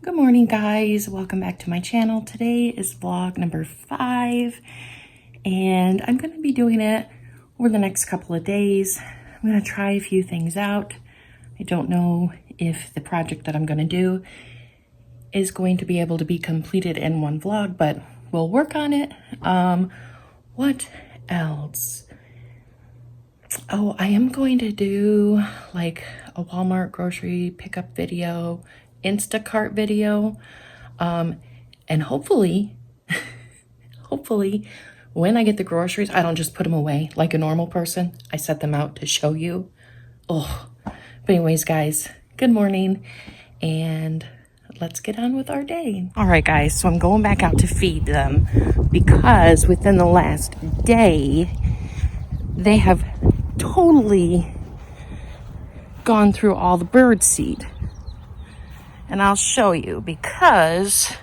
Good morning, guys. Welcome back to my channel. Today is vlog number 5, and I'm going to be doing it over the next couple of days. I'm going to try a few things out. I don't know if the project that I'm going to do is going to be able to be completed in one vlog, but we'll work on it. What else? Oh, I am going to do like a Walmart grocery pickup video, Instacart video, and hopefully when I get the groceries, I don't just put them away like a normal person. I set them out to show you. Oh, but anyways, guys, good morning, and let's get on with our day. All right, guys, so I'm going back out to feed them because within the last day, they have totally gone through all the bird seed. And I'll show you, because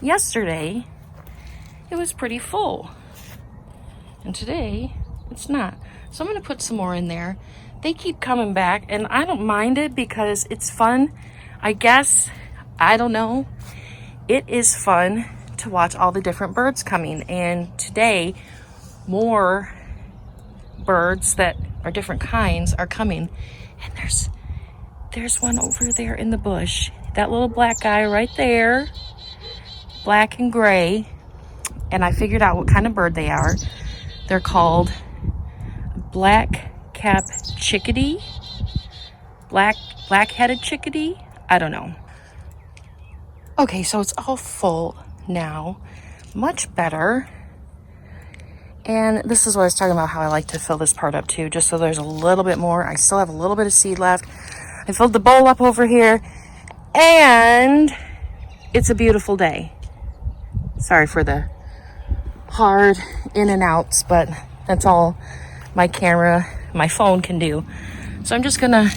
yesterday it was pretty full and today it's not. So I'm going to put some more in there. They keep coming back and I don't mind it because it's fun. I guess, I don't know. It is fun to watch all the different birds coming, and today more birds that are different kinds are coming, and there's one over there in the bush. That little black guy right there, black and gray. And I figured out what kind of bird they are. They're called black-capped chickadee, black-headed chickadee. I don't know. Okay, so it's all full now, much better. And this is what I was talking about, how I like to fill this part up too, just so there's a little bit more. I still have a little bit of seed left. I filled the bowl up over here, and it's a beautiful day. Sorry for the hard in and outs, but that's all my camera, my phone can do. So I'm just gonna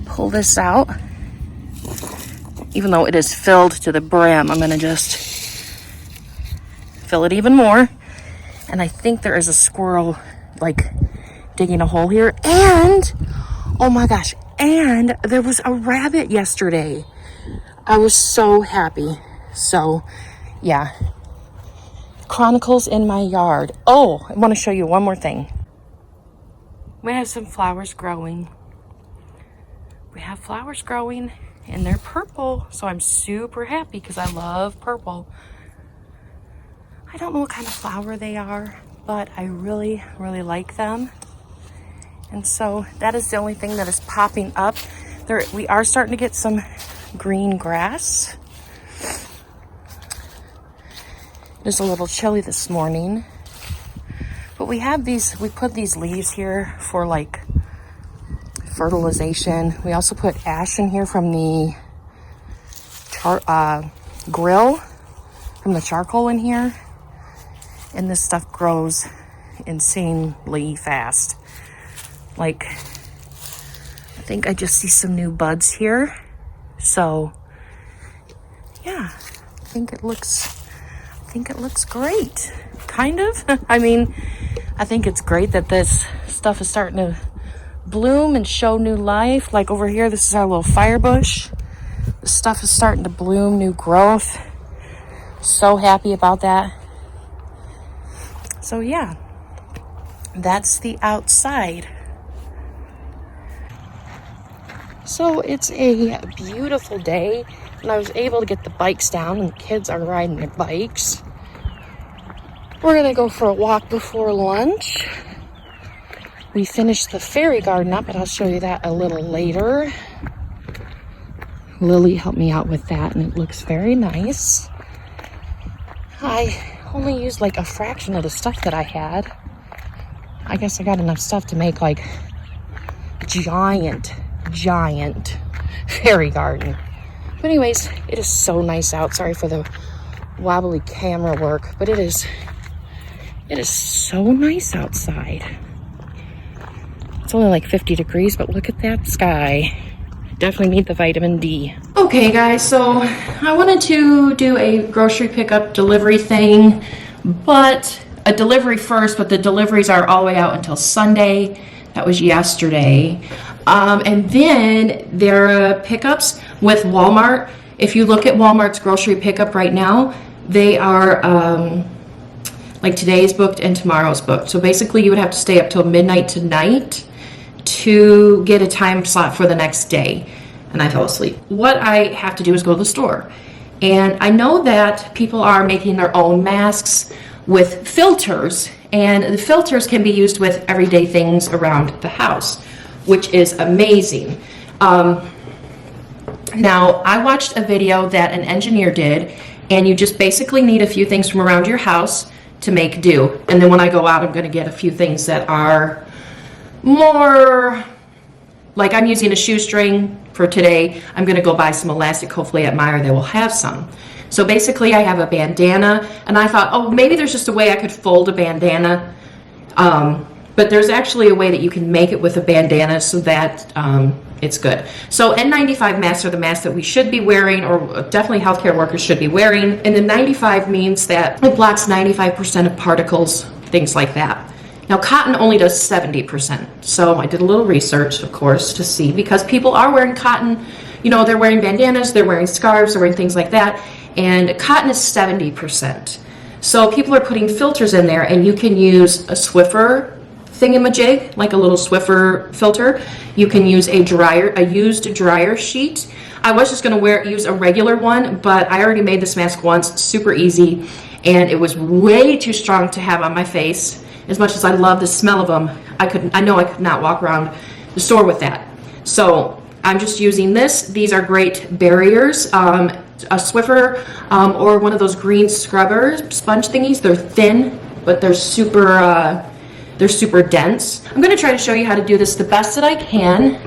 pull this out. Even though it is filled to the brim, I'm gonna just fill it even more. And I think there is a squirrel like digging a hole here, and oh my gosh, and there was a rabbit yesterday. I was so happy. So yeah, chronicles in my yard. Oh, I want to show you one more thing. We have some flowers growing. We have flowers growing and they're purple, so I'm super happy because I love purple. I don't know what kind of flower they are, but I really, really like them. And so that is the only thing that is popping up. We are starting to get some green grass. It is a little chilly this morning. But we have these, we put these leaves here for like fertilization. We also put ash in here from the grill, from the charcoal in here. And this stuff grows insanely fast. Like, I think I just see some new buds here. So yeah, I think it looks great. Kind of. I mean, I think it's great that this stuff is starting to bloom and show new life. Like over here, this is our little fire bush. This stuff is starting to bloom, new growth. So happy about that. So yeah, that's the outside. So it's a beautiful day, and I was able to get the bikes down, and the kids are riding their bikes. We're gonna go for a walk before lunch. We finished the fairy garden up, but I'll show you that a little later. Lily helped me out with that, and it looks very nice. I only used like a fraction of the stuff that I had. I guess I got enough stuff to make like giant fairy garden. But anyways, it is so nice out. Sorry for the wobbly camera work, but it is so nice outside. It's only like 50 degrees, but look at that sky. Definitely need the vitamin D. Okay guys, so I wanted to do a grocery pickup delivery thing, but a delivery first, but the deliveries are all the way out until Sunday. That was yesterday. And then there are pickups with Walmart. If you look at Walmart's grocery pickup right now, they are like today's booked and tomorrow's booked. So basically you would have to stay up till midnight tonight to get a time slot for the next day. And I fell asleep. What I have to do is go to the store. And I know that people are making their own masks with filters, and the filters can be used with everyday things around the house, which is amazing. Now, I watched a video that an engineer did, and you just basically need a few things from around your house to make do. And then when I go out, I'm going to get a few things that are more, like I'm using a shoestring for today. I'm going to go buy some elastic, hopefully at Meijer they will have some. So basically I have a bandana, and I thought, oh, maybe there's just a way I could fold a bandana. But there's actually a way that you can make it with a bandana so that it's good. So N95 masks are the masks that we should be wearing, or definitely healthcare workers should be wearing. And the 95 means that it blocks 95% of particles, things like that. Now cotton only does 70%. So I did a little research, of course, to see, because people are wearing cotton, you know, they're wearing bandanas, they're wearing scarves, they're wearing things like that. And cotton is 70%. So people are putting filters in there, and you can use a Swiffer thingamajig, like a little Swiffer filter. You can use a used dryer sheet. I was just going to use a regular one, but I already made this mask once, super easy, and it was way too strong to have on my face. As much as I love the smell of them, I know I could not walk around the store with that. So I'm just using this. These are great barriers. A Swiffer or one of those green scrubber sponge thingies. They're thin, but they're super dense. I'm going to try to show you how to do this the best that I can.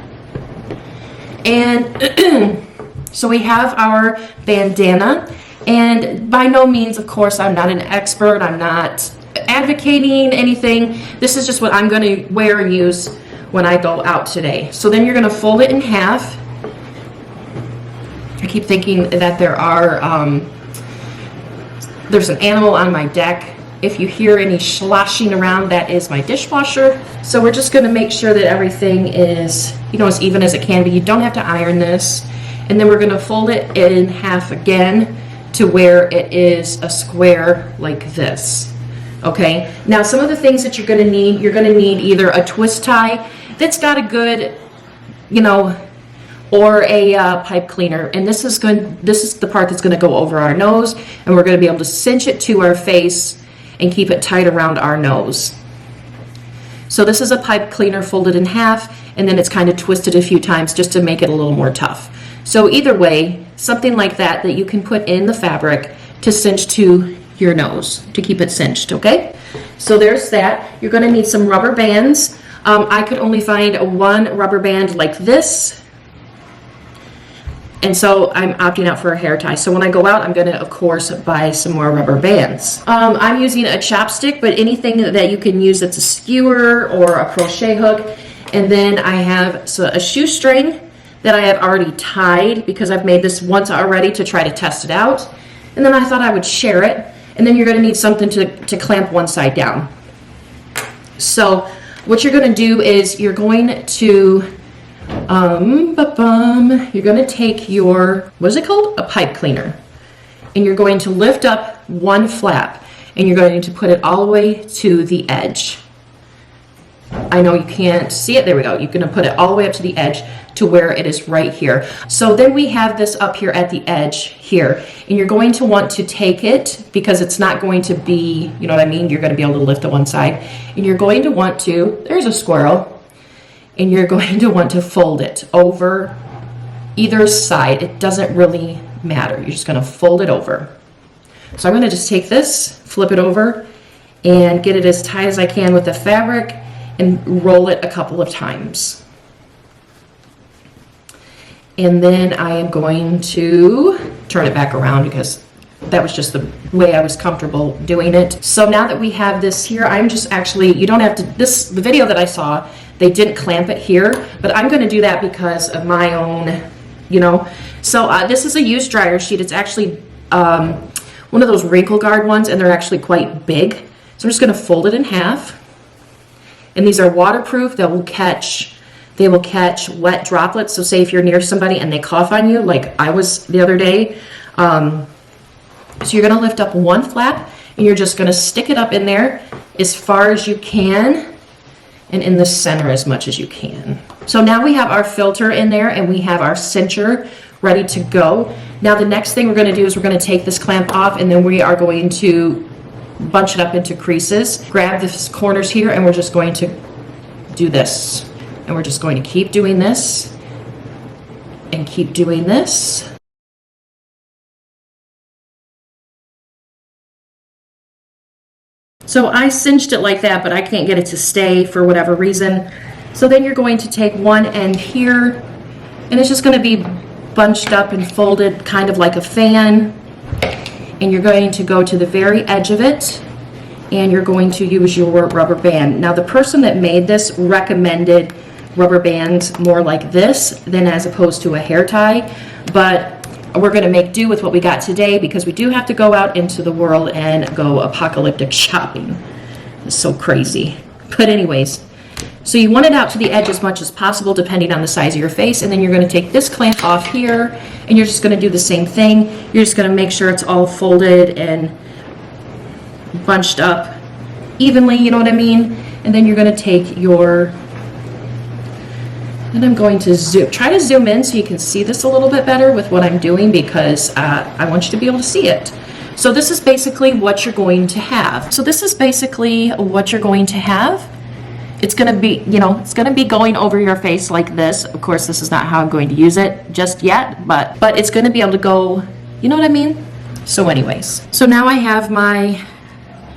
And so we have our bandana, and by no means, of course, I'm not an expert. I'm not advocating anything. This is just what I'm going to wear and use when I go out today. So then you're going to fold it in half. I keep thinking that there's an animal on my deck. If you hear any sloshing around, that is my dishwasher. So we're just going to make sure that everything is, you know, as even as it can be. You don't have to iron this. And then we're going to fold it in half again to where it is a square like this. Okay, now some of the things that you're going to need either a twist tie that's got a good, you know, or a pipe cleaner. And this is the part that's going to go over our nose, and we're going to be able to cinch it to our face and keep it tight around our nose. So this is a pipe cleaner folded in half, and then it's kind of twisted a few times just to make it a little more tough. So either way, something like that you can put in the fabric to cinch to your nose, to keep it cinched, okay? So there's that. You're going to need some rubber bands. I could only find one rubber band like this, and so I'm opting out for a hair tie. So when I go out, I'm going to, of course, buy some more rubber bands. I'm using a chopstick, but anything that you can use that's a skewer or a crochet hook. And then I have a shoestring that I have already tied, because I've made this once already to try to test it out. And then I thought I would share it. And then you're going to need something to clamp one side down. So what you're going to do is you're going to take your, what is it called? A pipe cleaner. And you're going to lift up one flap, and you're going to put it all the way to the edge. I know you can't see it. There we go. You're going to put it all the way up to the edge to where it is right here. So then we have this up here at the edge here, and you're going to want to take it, because it's not going to be, you know what I mean? You're going to be able to lift to one side, and you're going to want to, there's a squirrel, and you're going to want to fold it over either side. It doesn't really matter. You're just going to fold it over. So I'm going to just take this, flip it over, and get it as tight as I can with the fabric, and roll it a couple of times. And then I am going to turn it back around, because that was just the way I was comfortable doing it. So now that we have this here, I'm just actually, you don't have to, the video that I saw, they didn't clamp it here, but I'm going to do that because of my own, you know. So this is a used dryer sheet. It's actually one of those wrinkle guard ones, and they're actually quite big. So I'm just going to fold it in half. And these are waterproof. That will catch They will catch wet droplets. So say if you're near somebody and they cough on you, like I was the other day. So you're gonna lift up one flap and you're just gonna stick it up in there as far as you can and in the center as much as you can. So now we have our filter in there and we have our cincher ready to go. Now the next thing we're gonna do is we're gonna take this clamp off and then we are going to bunch it up into creases. Grab the corners here and we're just going to do this. And we're just going to keep doing this and keep doing this. So I cinched it like that, but I can't get it to stay for whatever reason. So then you're going to take one end here and it's just going to be bunched up and folded kind of like a fan. And you're going to go to the very edge of it and you're going to use your rubber band. Now the person that made this recommended rubber bands more like this than as opposed to a hair tie, but we're going to make do with what we got today because we do have to go out into the world and go apocalyptic shopping. It's so crazy. But anyways, so you want it out to the edge as much as possible depending on the size of your face, and then you're going to take this clamp off here and you're just going to do the same thing. You're just going to make sure it's all folded and bunched up evenly, you know what I mean? And then you're going to take your, and I'm going to try to zoom in so you can see this a little bit better with what I'm doing because I want you to be able to see it. So this is basically what you're going to have. It's going to be, you know, it's going to be going over your face like this. Of course, this is not how I'm going to use it just yet, but it's going to be able to go, you know what I mean? So anyways, so now I have my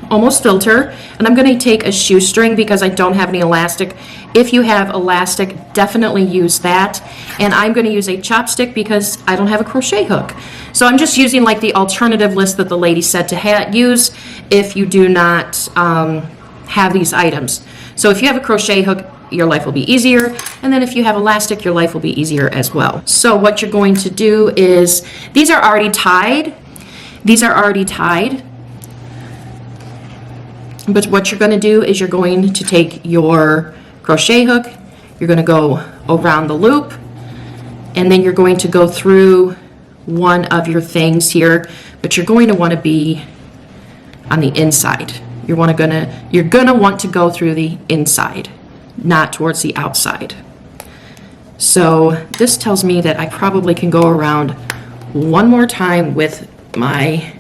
almost filter and I'm going to take a shoestring because I don't have any elastic. If you have elastic, definitely use that. And I'm going to use a chopstick because I don't have a crochet hook. So I'm just using like the alternative list that the lady said to use if you do not have these items. So if you have a crochet hook, your life will be easier. And then if you have elastic, your life will be easier as well. So what you're going to do is, these are already tied. But what you're going to do is you're going to take your crochet hook, you're going to go around the loop, and then you're going to go through one of your things here, but you're going to want to be on the inside. You're gonna want to go through the inside, not towards the outside. So this tells me that I probably can go around one more time with my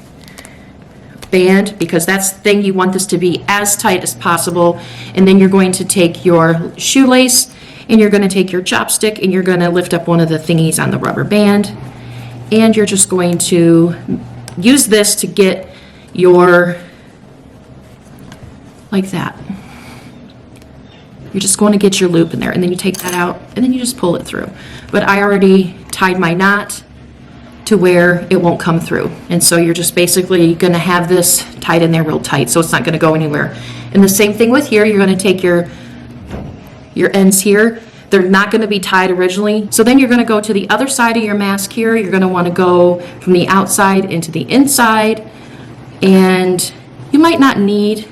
band because that's the thing, you want this to be as tight as possible. And then you're going to take your shoelace and you're going to take your chopstick and you're going to lift up one of the thingies on the rubber band and you're just going to use this to get your, like that. You're just going to get your loop in there and then you take that out and then you just pull it through. But I already tied my knot to where it won't come through. And so you're just basically going to have this tied in there real tight so it's not going to go anywhere. And the same thing with here, you're going to take your ends here. They're not going to be tied originally. So then you're going to go to the other side of your mask here. You're going to want to go from the outside into the inside. And you might not need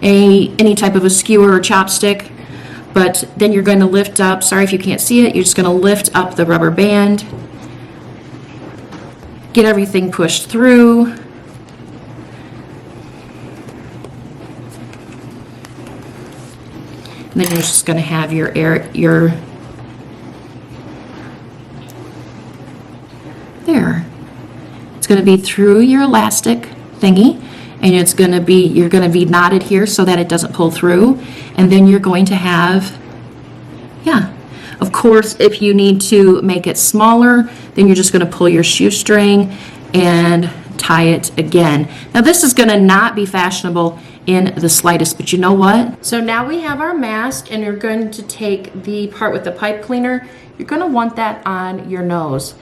any type of a skewer or chopstick, but then you're going to lift up, sorry if you can't see it, you're just going to lift up the rubber band, get everything pushed through, and then you're just going to have your there. It's going to be through your elastic thingy. And it's going to be, you're going to be knotted here so that it doesn't pull through. And then you're going to have, yeah. Of course, if you need to make it smaller, then you're just going to pull your shoestring and tie it again. Now this is going to not be fashionable in the slightest, but you know what? So now we have our mask and you're going to take the part with the pipe cleaner. You're going to want that on your nose.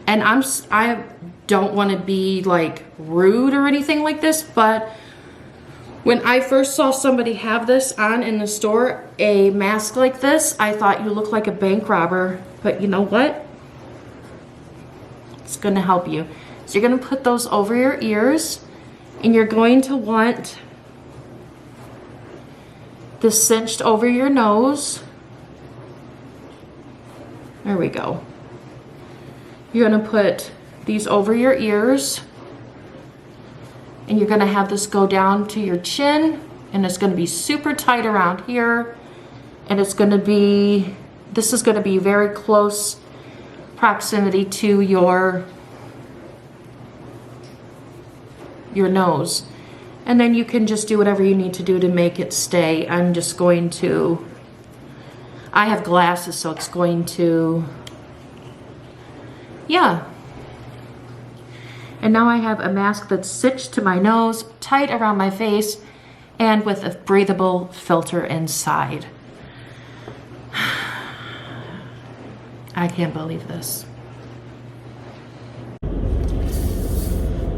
And I don't want to be like rude or anything like this, but when I first saw somebody have this on in the store, a mask like this, I thought you look like a bank robber. But you know what? It's going to help you. So you're going to put those over your ears and you're going to want this cinched over your nose. There we go. You're gonna put these over your ears, and you're gonna have this go down to your chin, and it's gonna be super tight around here, and it's gonna be, this is gonna be very close proximity to your nose. And then you can just do whatever you need to do to make it stay. I'm just going to, I have glasses, so it's going to, yeah. And now I have a mask that's stitched to my nose, tight around my face, and with a breathable filter inside. I can't believe this.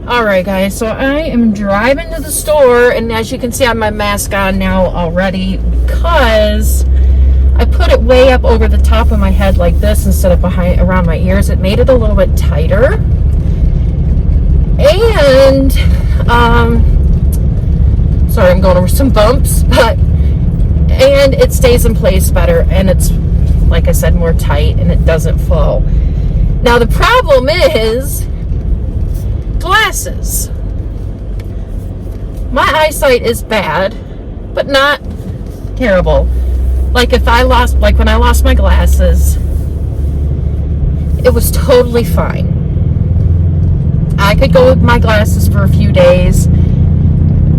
Alright guys, so I am driving to the store, and as you can see I have my mask on now already because I put it way up over the top of my head like this instead of behind around my ears. It made it a little bit tighter. And sorry, I'm going over some bumps, and it stays in place better, and it's, like I said, more tight, and it doesn't fall. Now the problem is glasses. My eyesight is bad, but not terrible. Like when I lost my glasses, it was totally fine. I could go with my glasses for a few days,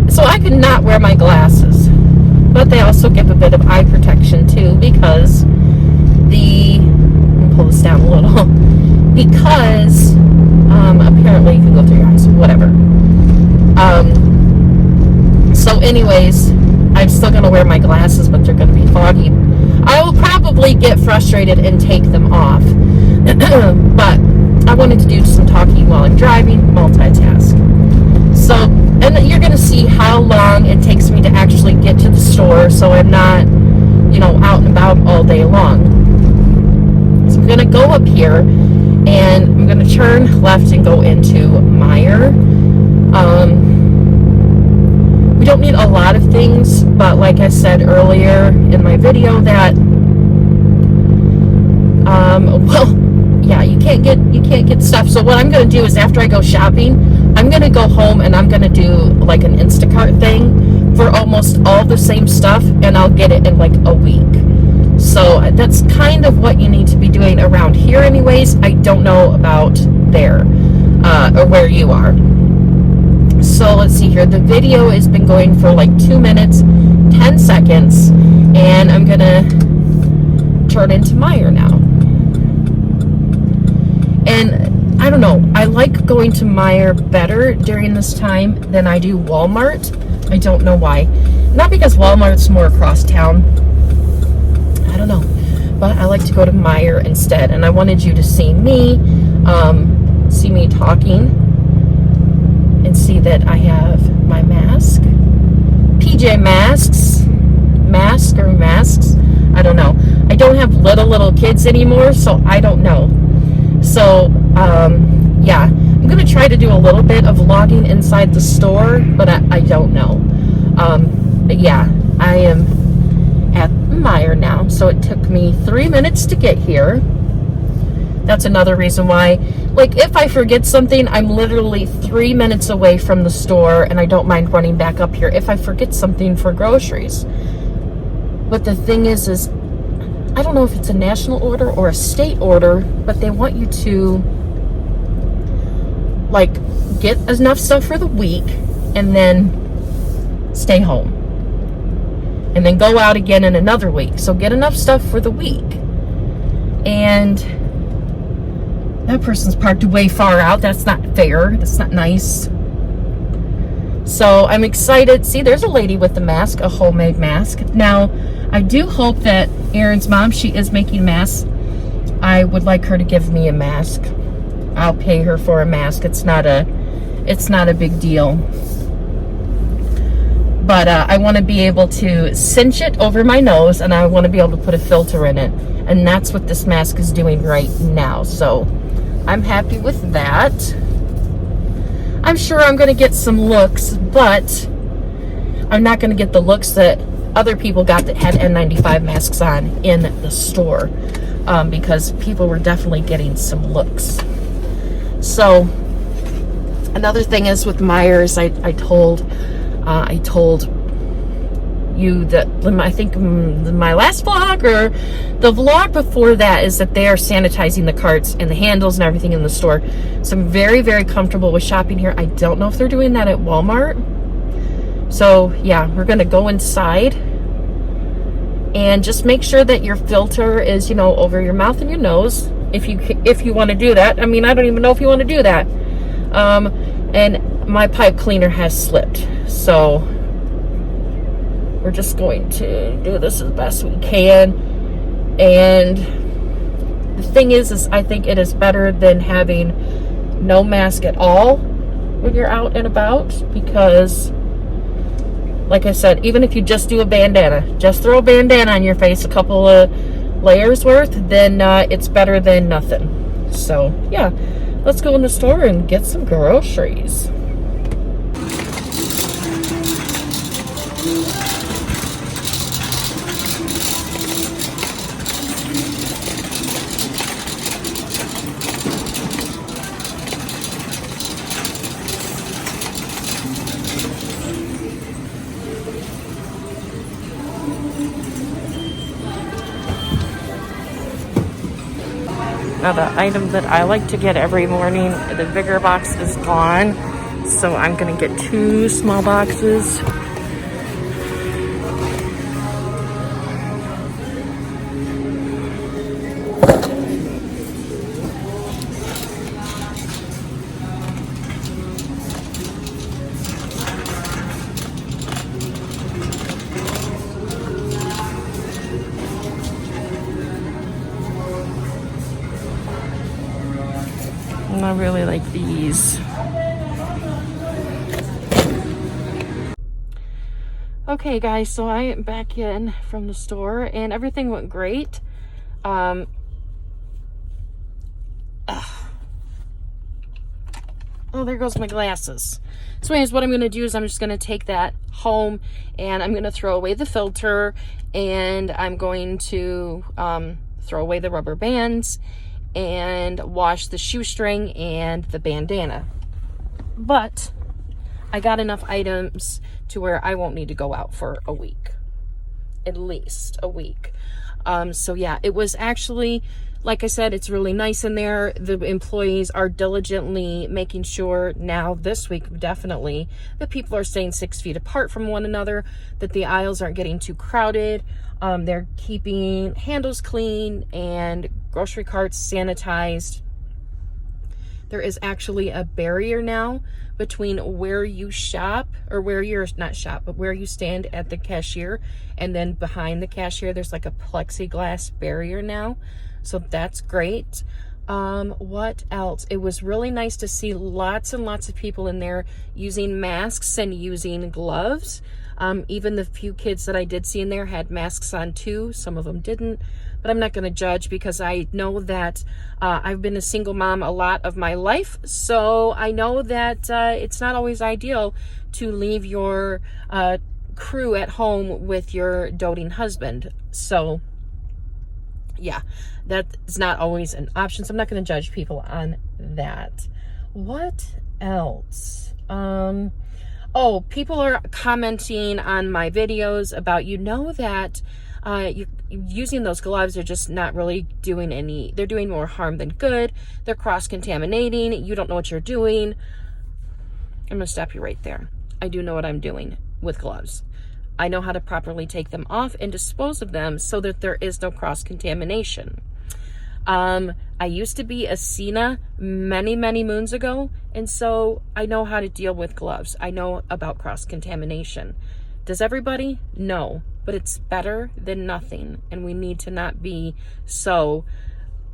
so I could not wear my glasses. But they also give a bit of eye protection too, because let me pull this down a little, because apparently you can go through your eyes, whatever. So anyways, I'm still going to wear my glasses, but they're going to be foggy. I will probably get frustrated and take them off. But I wanted to do some talking while I'm driving, multitask. So, and you're going to see how long it takes me to actually get to the store, so I'm not, you know, out and about all day long. So I'm going to go up here, and I'm going to turn left and go into Meijer. We don't need a lot of things, but like I said earlier in my video that, well, yeah, you can't get stuff. So what I'm going to do is after I go shopping, I'm going to go home and I'm going to do like an Instacart thing for almost all the same stuff, and I'll get it in like a week. So that's kind of what you need to be doing around here anyways. I don't know about there, or where you are. So let's see here. The video has been going for like 2 minutes, 10 seconds, and I'm going to turn into Meijer now. And I don't know, I like going to Meijer better during this time than I do Walmart. I don't know why. Not because Walmart's more across town. I don't know. But I like to go to Meijer instead. And I wanted you to see me talking, and see that I have my mask. PJ masks. I don't know. I don't have little kids anymore, so I don't know. So, yeah, I'm going to try to do a little bit of vlogging inside the store, but I don't know. But yeah, I am at Meijer now, so it took me 3 minutes to get here. That's another reason why, like, if I forget something, I'm literally 3 minutes away from the store, and I don't mind running back up here if I forget something for groceries. But the thing is I don't know if it's a national order or a state order, but they want you to, like, get enough stuff for the week and then stay home. And then go out again in another week. So get enough stuff for the week. And that person's parked way far out. That's not fair. That's not nice. So I'm excited. See, there's a lady with the mask, a homemade mask. Now, I do hope that Aaron's mom, she is making masks. I would like her to give me a mask. I'll pay her for a mask. It's not a big deal. But I want to be able to cinch it over my nose, and I want to be able to put a filter in it. And that's what this mask is doing right now. So I'm happy with that. I'm sure I'm going to get some looks, but I'm not going to get the looks that other people got that had N95 masks on in the store. because people were definitely getting some looks. So another thing is with Meijer, I told you that I think my last vlog or the vlog before that is that they are sanitizing the carts and the handles and everything in the store. So I'm very, very comfortable with shopping here. I don't know if they're doing that at Walmart. So yeah, we're gonna go inside and just make sure that your filter is, over your mouth and your nose, if you want to do that. I mean, I don't even know if you want to do that. And my pipe cleaner has slipped, so we're just going to do this as best we can. And the thing is I think it is better than having no mask at all when you're out and about, because like I said, even if you just do a bandana, just throw a bandana on your face, a couple of layers worth, then it's better than nothing. So yeah, let's go in the store and get some groceries. Now the item that I like to get every morning, the bigger box is gone. So I'm gonna get 2 small boxes. And I really like these. Okay guys, so I am back in from the store and everything went great. Oh, there goes my glasses. So anyways, what I'm going to do is I'm just going to take that home and I'm going to throw away the filter, and I'm going to throw away the rubber bands and wash the shoestring and the bandana. But I got enough items to where I won't need to go out for a week, at least a week. So yeah, it was actually, like I said, it's really nice in there. The employees are diligently making sure now this week, definitely, that people are staying 6 feet apart from one another, that the aisles aren't getting too crowded. They're keeping handles clean and grocery carts sanitized. There is actually a barrier now between where you shop, or where you're not shop, but where you stand at the cashier, and then behind the cashier, there's like a plexiglass barrier now. So that's great. What else? It was really nice to see lots and lots of people in there using masks and using gloves. Even the few kids that I did see in there had masks on too. Some of them didn't, but I'm not going to judge, because I know that I've been a single mom a lot of my life. So I know that it's not always ideal to leave your crew at home with your doting husband. So yeah, that is not always an option. So I'm not going to judge people on that. What else? Oh, people are commenting on my videos about, that using those gloves are just not really doing any, they're doing more harm than good. They're cross-contaminating. You don't know what you're doing. I'm going to stop you right there. I do know what I'm doing with gloves. I know how to properly take them off and dispose of them so that there is no cross-contamination. I used to be a CNA many, many moons ago, and so I know how to deal with gloves. I know about cross-contamination. Does everybody? No, but it's better than nothing, and we need to not be so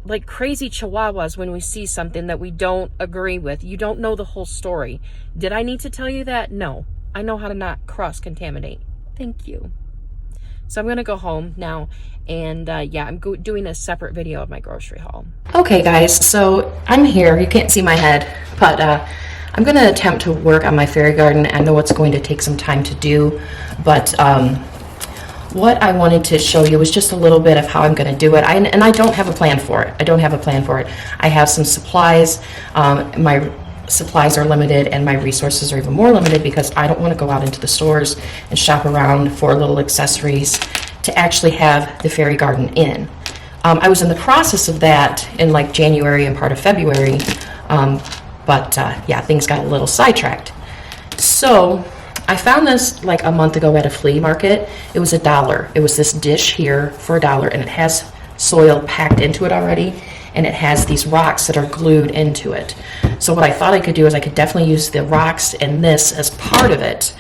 like crazy chihuahuas when we see something that we don't agree with. You don't know the whole story. Did I need to tell you that? No. I know how to not cross-contaminate. Thank you. So I'm going to go home now, and yeah, I'm doing a separate video of my grocery haul. Okay guys, so I'm here. You can't see my head, but I'm going to attempt to work on my fairy garden. I know it's going to take some time to do, but what I wanted to show you was just a little bit of how I'm going to do it. And I don't have a plan for it. I don't have a plan for it. I have some supplies. My supplies are limited and my resources are even more limited because I don't want to go out into the stores and shop around for little accessories to actually have the fairy garden in. I was in the process of that in like January and part of February, but yeah, things got a little sidetracked. So I found this like a month ago at a flea market. It was $1. It was this dish here for $1, and it has soil packed into it already, and it has these rocks that are glued into it. So what I thought I could do is I could definitely use the rocks and this as part of it.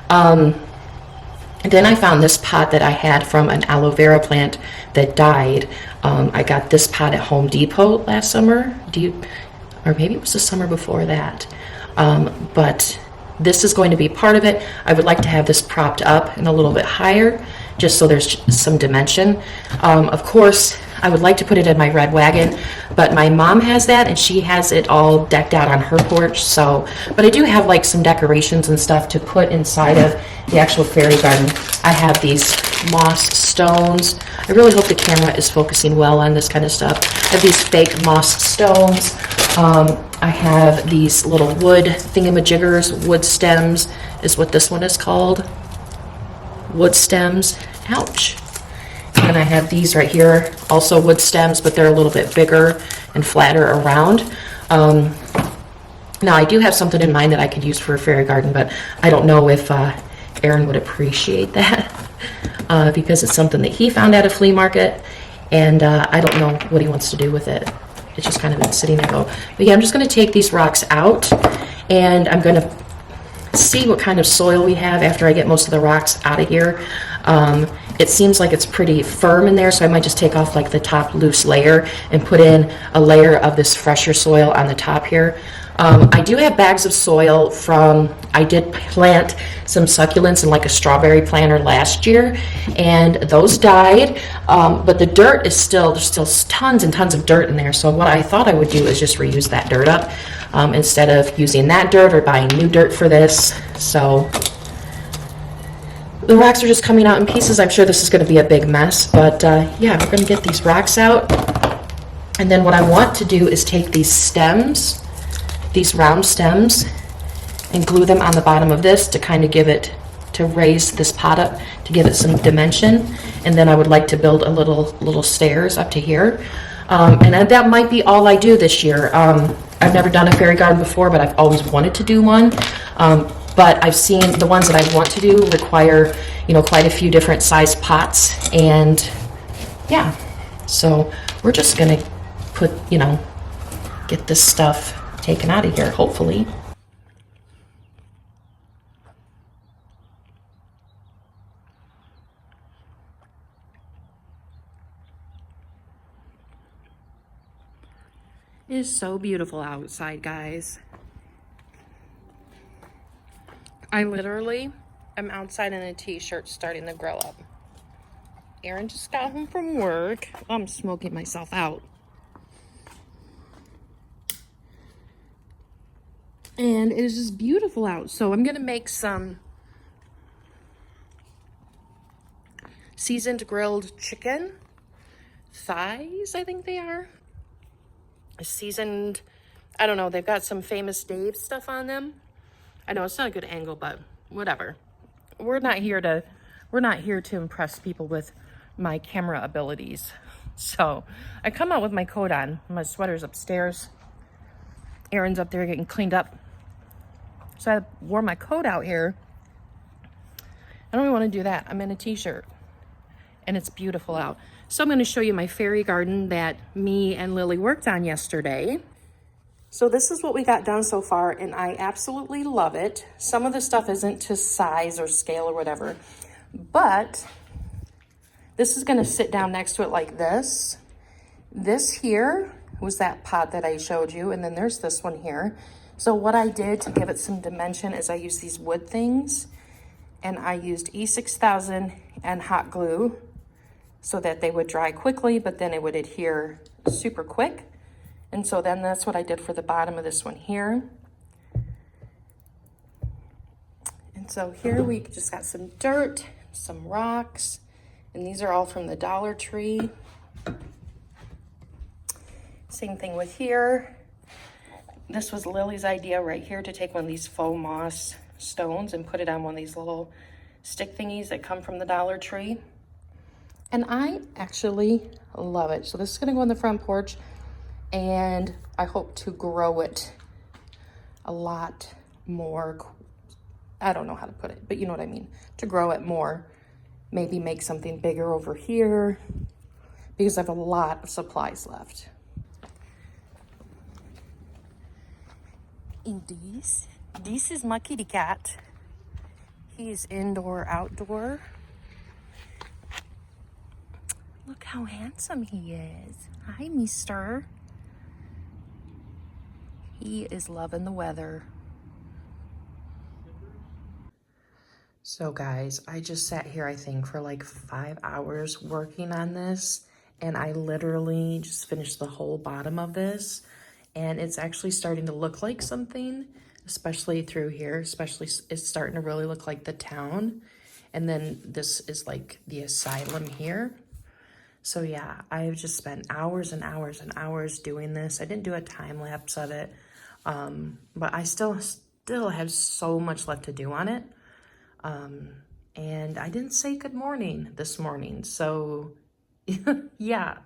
And then I found this pot that I had from an aloe vera plant that died. I got this pot at Home Depot last summer, or maybe it was the summer before that. But this is going to be part of it. I would like to have this propped up and a little bit higher, just so there's some dimension. Of course, I would like to put it in my red wagon, but my mom has that and she has it all decked out on her porch. So, but I do have like some decorations and stuff to put inside of the actual fairy garden. I have these moss stones. I really hope the camera is focusing well on this kind of stuff. I have these fake moss stones. I have these little wood thingamajiggers, wood stems is what this one is called. Wood stems. Ouch. And I have these right here, also wood stems, but they're a little bit bigger and flatter around. Now I do have something in mind that I could use for a fairy garden, but I don't know if Aaron would appreciate that because it's something that he found at a flea market, and I don't know what he wants to do with it. It's just kind of been sitting there. But yeah, I'm just going to take these rocks out, and I'm going to see what kind of soil we have after I get most of the rocks out of here. It seems like it's pretty firm in there, so I might just take off like the top loose layer and put in a layer of this fresher soil on the top here. I do have bags of soil from, I did plant some succulents in like a strawberry planter last year, and those died, but the dirt is still, there's still tons and tons of dirt in there. So what I thought I would do is just reuse that dirt up instead of using that dirt or buying new dirt for this. So the rocks are just coming out in pieces. I'm sure this is going to be a big mess, but yeah, we're going to get these rocks out. And then what I want to do is take these stems, these round stems, and glue them on the bottom of this to kind of give it, to raise this pot up, to give it some dimension. And then I would like to build a little stairs up to here. And that might be all I do this year. I've never done a fairy garden before, but I've always wanted to do one. But I've seen the ones that I want to do require, you know, quite a few different size pots, and yeah, so we're just gonna put, you know, get this stuff taken out of here, hopefully. It is so beautiful outside, guys. I literally am outside in a t-shirt starting to grow up. Aaron just got home from work. I'm smoking myself out. And it is just beautiful out. So I'm going to make some seasoned grilled chicken thighs, I think they are. Seasoned, I don't know, they've got some Famous Dave stuff on them. I know it's not a good angle, but whatever. We're not here to impress people with my camera abilities. So I come out with my coat on. My sweater's upstairs. Aaron's up there getting cleaned up. So I wore my coat out here. I don't even want to do that. I'm in a t-shirt and it's beautiful out. So I'm going to show you my fairy garden that me and Lily worked on yesterday. So this is what we got done so far, and I absolutely love it. Some of the stuff isn't to size or scale or whatever, but this is going to sit down next to it like this. This here was that pot that I showed you, and then there's this one here. So what I did to give it some dimension is I used these wood things, and I used E6000 and hot glue so that they would dry quickly, but then it would adhere super quick. And so then that's what I did for the bottom of this one here. And so here we just got some dirt, some rocks, And these are all from the Dollar Tree. Same thing with here. This was Lily's idea right here, to take one of these faux moss stones and put it on one of these little stick thingies that come from the Dollar Tree. And I actually love it. So this is gonna go on the front porch, and I hope to grow it a lot more. I don't know how to put it, but you know what I mean. To grow it more, maybe make something bigger over here, because I have a lot of supplies left. And this is my kitty cat. He is indoor, outdoor. Look how handsome he is. Hi, mister. He is loving the weather. So guys, I just sat here, I think, for like 5 hours working on this, and I literally just finished the whole bottom of this, and it's actually starting to look like something, especially through here. Especially, it's starting to really look like the town. And then this is like the asylum here. So yeah, I've just spent hours and hours and hours doing this. I didn't do a time lapse of it, but I still have so much left to do on it. And I didn't say good morning this morning, so yeah.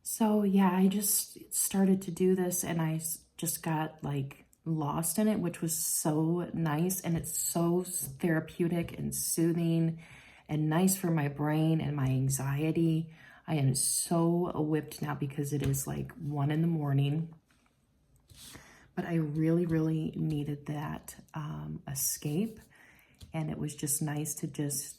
So yeah, I just started to do this, and I just got like lost in it, which was so nice. And it's so therapeutic and soothing and nice for my brain and my anxiety. I am so whipped now because it is like 1 in the morning. But I really, really needed that escape. And it was just nice to just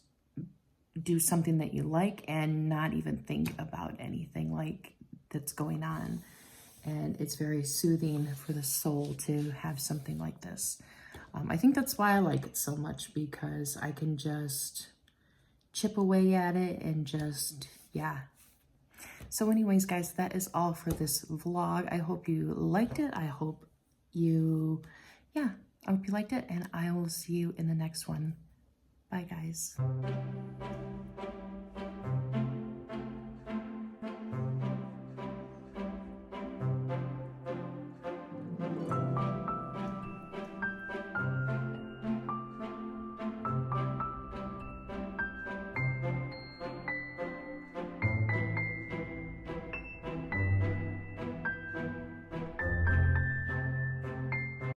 do something that you like and not even think about anything like that's going on. And it's very soothing for the soul to have something like this. I think that's why I like it so much, because I can just chip away at it and just, yeah. So anyways, guys, that is all for this vlog. I hope you liked it. I hope you liked it, and I will see you in the next one. Bye, guys.